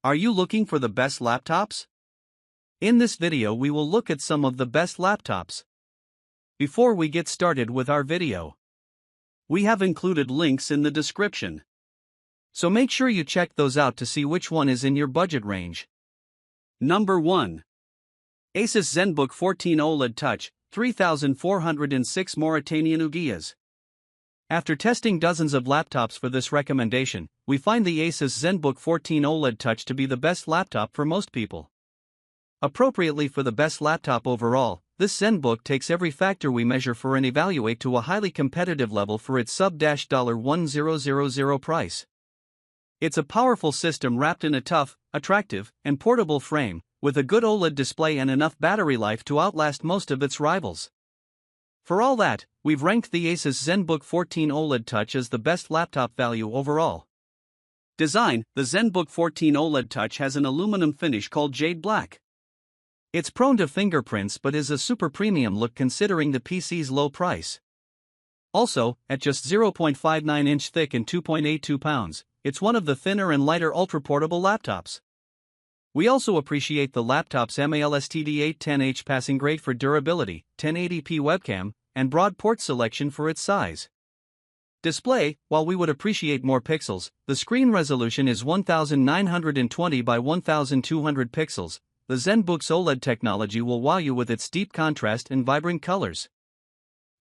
Are you looking for the best laptops? In this video we will look at some of the best laptops. Before we get started with our video, we have included links in the description, so make sure you check those out to see which one is in your budget range. Number 1. Asus Zenbook 14 OLED Touch, 3406 Mauritanian Ouguiyas. After testing dozens of laptops for this recommendation, we find the Asus Zenbook 14 OLED Touch to be the best laptop for most people. Appropriately for the best laptop overall, this Zenbook takes every factor we measure for and evaluate to a highly competitive level for its sub-$1000 price. It's a powerful system wrapped in a tough, attractive, and portable frame, with a good OLED display and enough battery life to outlast most of its rivals. For all that, we've ranked the Asus Zenbook 14 OLED Touch as the best laptop value overall. Design: the Zenbook 14 OLED Touch has an aluminum finish called Jade Black. It's prone to fingerprints but is a super premium look considering the PC's low price. Also, at just 0.59 inch thick and 2.82 pounds, it's one of the thinner and lighter ultra-portable laptops. We also appreciate the laptop's ALSTD810H passing grade for durability, 1080p webcam, and broad port selection for its size. Display: while we would appreciate more pixels, the screen resolution is 1920 by 1200 pixels. The Zenbook's OLED technology will wow you with its deep contrast and vibrant colors.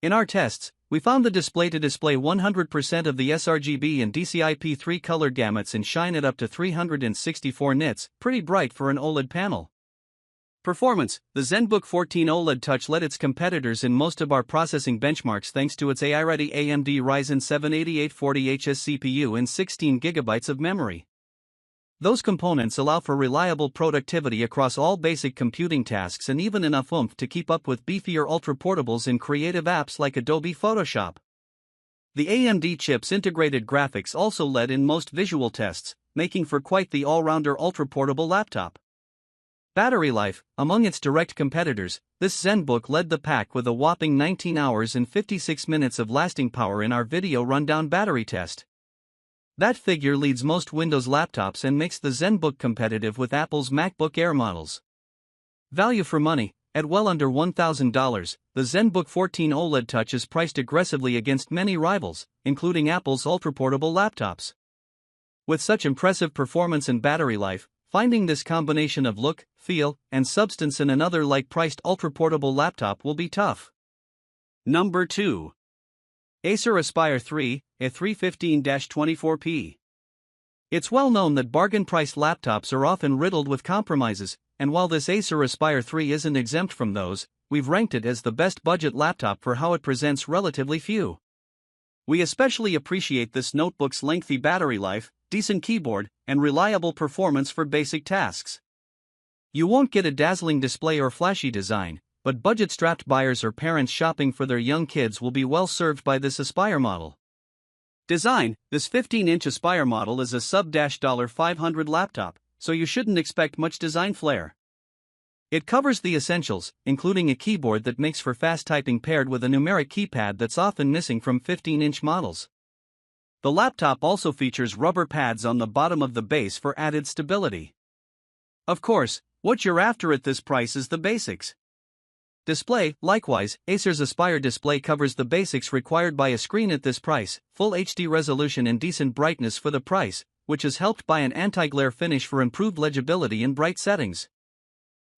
In our tests, we found the display to display 100% of the sRGB and DCI-P3 color gamuts and shine at up to 364 nits, pretty bright for an OLED panel. Performance: the Zenbook 14 OLED Touch led its competitors in most of our processing benchmarks thanks to its AI-ready AMD Ryzen 7 8840HS CPU and 16GB of memory. Those components allow for reliable productivity across all basic computing tasks and even enough oomph to keep up with beefier ultra-portables in creative apps like Adobe Photoshop. The AMD chip's integrated graphics also led in most visual tests, making for quite the all-rounder ultra-portable laptop. Battery life: among its direct competitors, this Zenbook led the pack with a whopping 19 hours and 56 minutes of lasting power in our video rundown battery test. That figure leads most Windows laptops and makes the Zenbook competitive with Apple's MacBook Air models. Value for money: at well under $1,000, the Zenbook 14 OLED Touch is priced aggressively against many rivals, including Apple's ultra-portable laptops. With such impressive performance and battery life, finding this combination of look, feel, and substance in another like-priced ultra-portable laptop will be tough. Number 2. Acer Aspire 3, A315-24P. It's well known that bargain-priced laptops are often riddled with compromises, and while this Acer Aspire 3 isn't exempt from those, we've ranked it as the best budget laptop for how it presents relatively few. We especially appreciate this notebook's lengthy battery life, decent keyboard, and reliable performance for basic tasks. You won't get a dazzling display or flashy design, but budget-strapped buyers or parents shopping for their young kids will be well served by this Aspire model. Design: this 15-inch Aspire model is a sub-$500 laptop, so you shouldn't expect much design flair. It covers the essentials, including a keyboard that makes for fast typing paired with a numeric keypad that's often missing from 15-inch models. The laptop also features rubber pads on the bottom of the base for added stability. Of course, what you're after at this price is the basics. Display: likewise, Acer's Aspire display covers the basics required by a screen at this price, full HD resolution and decent brightness for the price, which is helped by an anti-glare finish for improved legibility in bright settings.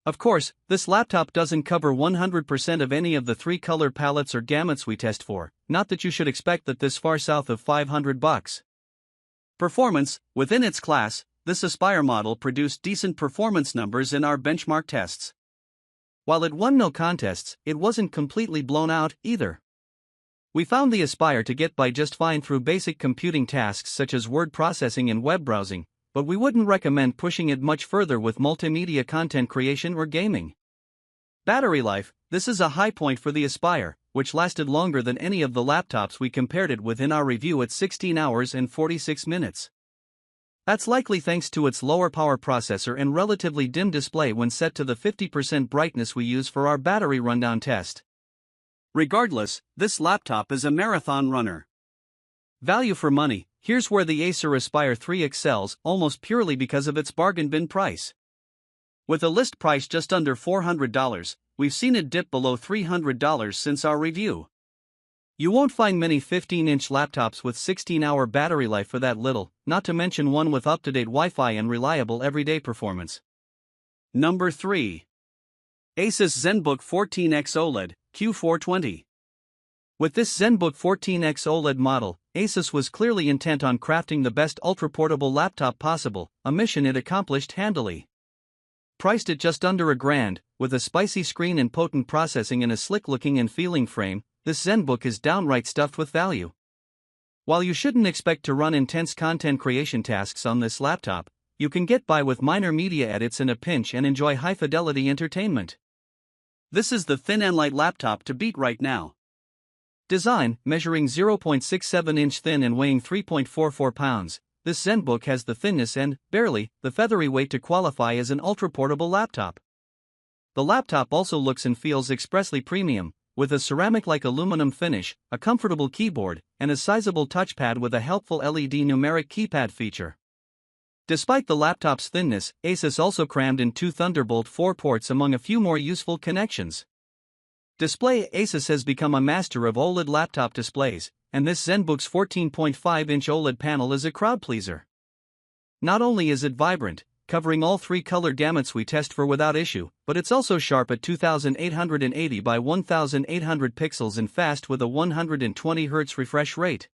Of course, this laptop doesn't cover 100% of any of the 3 color palettes or gamuts we test for, not that you should expect that this far south of $500. Performance: within its class, this Aspire model produced decent performance numbers in our benchmark tests. While it won no contests, it wasn't completely blown out, either. We found the Aspire to get by just fine through basic computing tasks such as word processing and web browsing, but we wouldn't recommend pushing it much further with multimedia content creation or gaming. Battery life: this is a high point for the Aspire, which lasted longer than any of the laptops we compared it with in our review at 16 hours and 46 minutes. That's likely thanks to its lower power processor and relatively dim display when set to the 50% brightness we use for our battery rundown test. Regardless, this laptop is a marathon runner. Value for money: Here's where the Acer Aspire 3 excels, almost purely because of its bargain bin price. With a list price just under $400, we've seen it dip below $300 since our review. You won't find many 15-inch laptops with 16-hour battery life for that little, not to mention one with up-to-date Wi-Fi and reliable everyday performance. Number 3. Asus Zenbook 14X OLED, Q420. With this Zenbook 14X OLED model, Asus was clearly intent on crafting the best ultra-portable laptop possible, a mission it accomplished handily. Priced at just under $1,000, with a spicy screen and potent processing in a slick-looking and feeling frame, this Zenbook is downright stuffed with value. While you shouldn't expect to run intense content creation tasks on this laptop, you can get by with minor media edits in a pinch and enjoy high-fidelity entertainment. This is the thin and light laptop to beat right now. Design, measuring 0.67 inch thin and weighing 3.44 pounds, this Zenbook has the thinness and, barely, the feathery weight to qualify as an ultra-portable laptop. The laptop also looks and feels expressly premium, with a ceramic-like aluminum finish, a comfortable keyboard, and a sizable touchpad with a helpful LED numeric keypad feature. Despite the laptop's thinness, Asus also crammed in 2 Thunderbolt 4 ports among a few more useful connections. Display: Asus has become a master of OLED laptop displays, and this Zenbook's 14.5-inch OLED panel is a crowd pleaser. Not only is it vibrant, covering all 3 color gamuts we test for without issue, but it's also sharp at 2880 by 1800 pixels and fast with a 120 Hz refresh rate.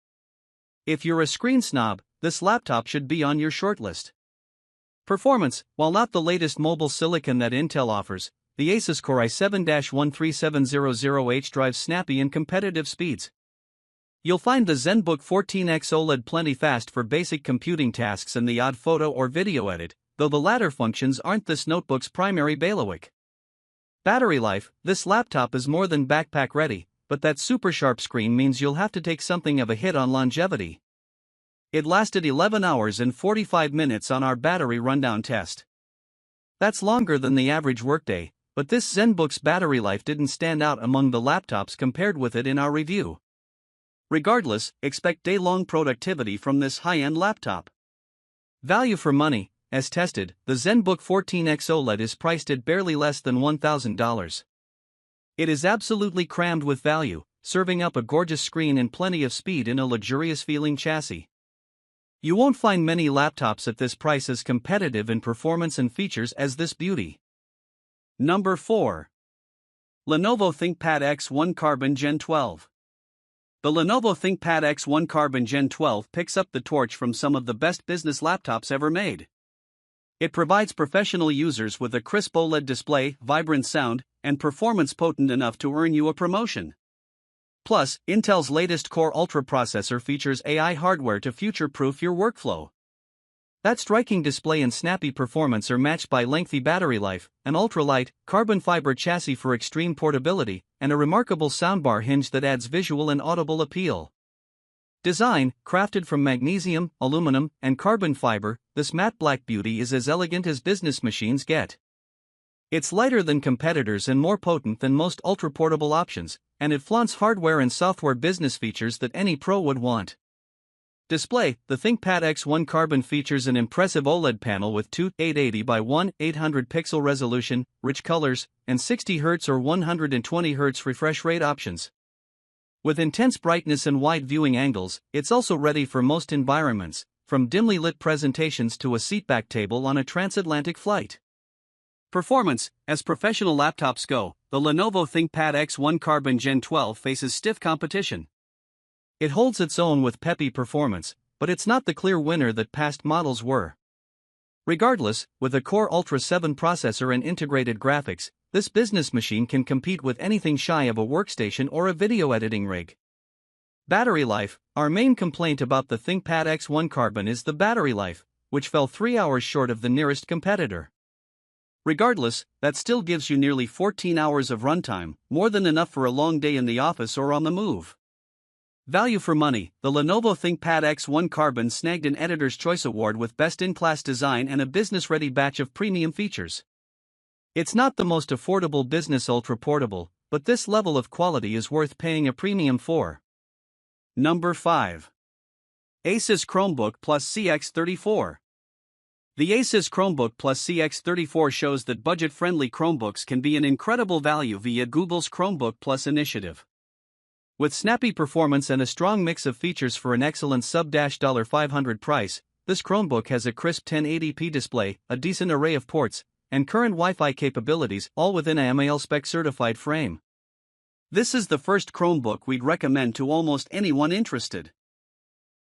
If you're a screen snob, this laptop should be on your shortlist. Performance: while not the latest mobile silicon that Intel offers, the Asus Core i7-13700H drives snappy and competitive speeds. You'll find the Zenbook 14X OLED plenty fast for basic computing tasks and the odd photo or video edit, though the latter functions aren't this notebook's primary bailiwick. Battery life: this laptop is more than backpack ready, but that super sharp screen means you'll have to take something of a hit on longevity. It lasted 11 hours and 45 minutes on our battery rundown test. That's longer than the average workday, but this Zenbook's battery life didn't stand out among the laptops compared with it in our review. Regardless, expect day-long productivity from this high-end laptop. Value for money: as tested, the Zenbook 14X OLED is priced at barely less than $1,000. It is absolutely crammed with value, serving up a gorgeous screen and plenty of speed in a luxurious-feeling chassis. You won't find many laptops at this price as competitive in performance and features as this beauty. Number 4. Lenovo ThinkPad X1 Carbon Gen 12. The Lenovo ThinkPad X1 Carbon Gen 12 picks up the torch from some of the best business laptops ever made. It provides professional users with a crisp OLED display, vibrant sound, and performance potent enough to earn you a promotion. Plus, Intel's latest Core Ultra processor features AI hardware to future-proof your workflow. That striking display and snappy performance are matched by lengthy battery life, an ultra-light, carbon fiber chassis for extreme portability, and a remarkable soundbar hinge that adds visual and audible appeal. Design: crafted from magnesium, aluminum, and carbon fiber, this matte black beauty is as elegant as business machines get. It's lighter than competitors and more potent than most ultra-portable options, and it flaunts hardware and software business features that any pro would want. Display: the ThinkPad X1 Carbon features an impressive OLED panel with 2880 by 1800 pixel resolution, rich colors, and 60 Hz or 120 Hz refresh rate options. With intense brightness and wide viewing angles, it's also ready for most environments, from dimly lit presentations to a seatback table on a transatlantic flight. Performance: as professional laptops go, the Lenovo ThinkPad X1 Carbon Gen 12 faces stiff competition. It holds its own with peppy performance, but it's not the clear winner that past models were. Regardless, with a Core Ultra 7 processor and integrated graphics, this business machine can compete with anything shy of a workstation or a video editing rig. Battery life: our main complaint about the ThinkPad X1 Carbon is the battery life, which fell 3 hours short of the nearest competitor. Regardless, that still gives you nearly 14 hours of runtime, more than enough for a long day in the office or on the move. Value for money: the Lenovo ThinkPad X1 Carbon snagged an Editor's Choice Award with best-in-class design and a business-ready batch of premium features. It's not the most affordable business ultra-portable, but this level of quality is worth paying a premium for. Number 5. Asus Chromebook Plus CX34. The Asus Chromebook Plus CX34 shows that budget-friendly Chromebooks can be an incredible value via Google's Chromebook Plus initiative. With snappy performance and a strong mix of features for an excellent sub-$500 price, this Chromebook has a crisp 1080p display, a decent array of ports, and current Wi-Fi capabilities, all within a MAL-spec certified frame. This is the first Chromebook we'd recommend to almost anyone interested.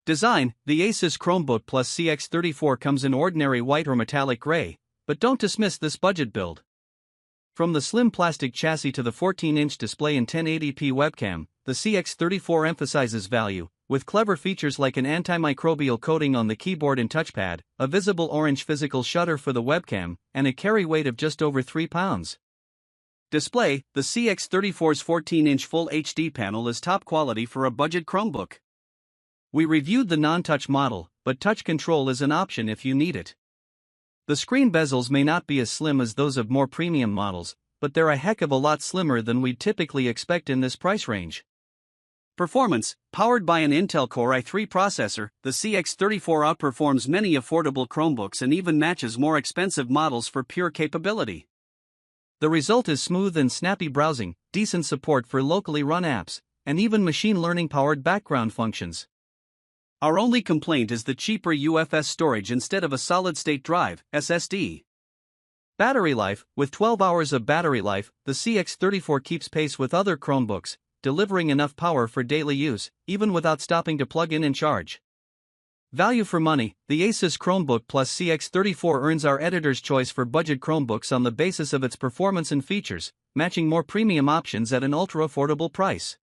Design: the Asus Chromebook Plus CX34 comes in ordinary white or metallic gray, but don't dismiss this budget build. From the slim plastic chassis to the 14-inch display and 1080p webcam, the CX34 emphasizes value, with clever features like an antimicrobial coating on the keyboard and touchpad, a visible orange physical shutter for the webcam, and a carry weight of just over 3 pounds. Display: the CX34's 14-inch Full HD panel is top quality for a budget Chromebook. We reviewed the non-touch model, but touch control is an option if you need it. The screen bezels may not be as slim as those of more premium models, but they're a heck of a lot slimmer than we'd typically expect in this price range. Performance: powered by an Intel Core i3 processor, the CX34 outperforms many affordable Chromebooks and even matches more expensive models for pure capability. The result is smooth and snappy browsing, decent support for locally run apps, and even machine learning-powered background functions. Our only complaint is the cheaper UFS storage instead of a solid-state drive, SSD. Battery life: with 12 hours of battery life, the CX34 keeps pace with other Chromebooks, delivering enough power for daily use, even without stopping to plug in and charge. Value for money: the Asus Chromebook Plus CX34 earns our editor's choice for budget Chromebooks on the basis of its performance and features, matching more premium options at an ultra-affordable price.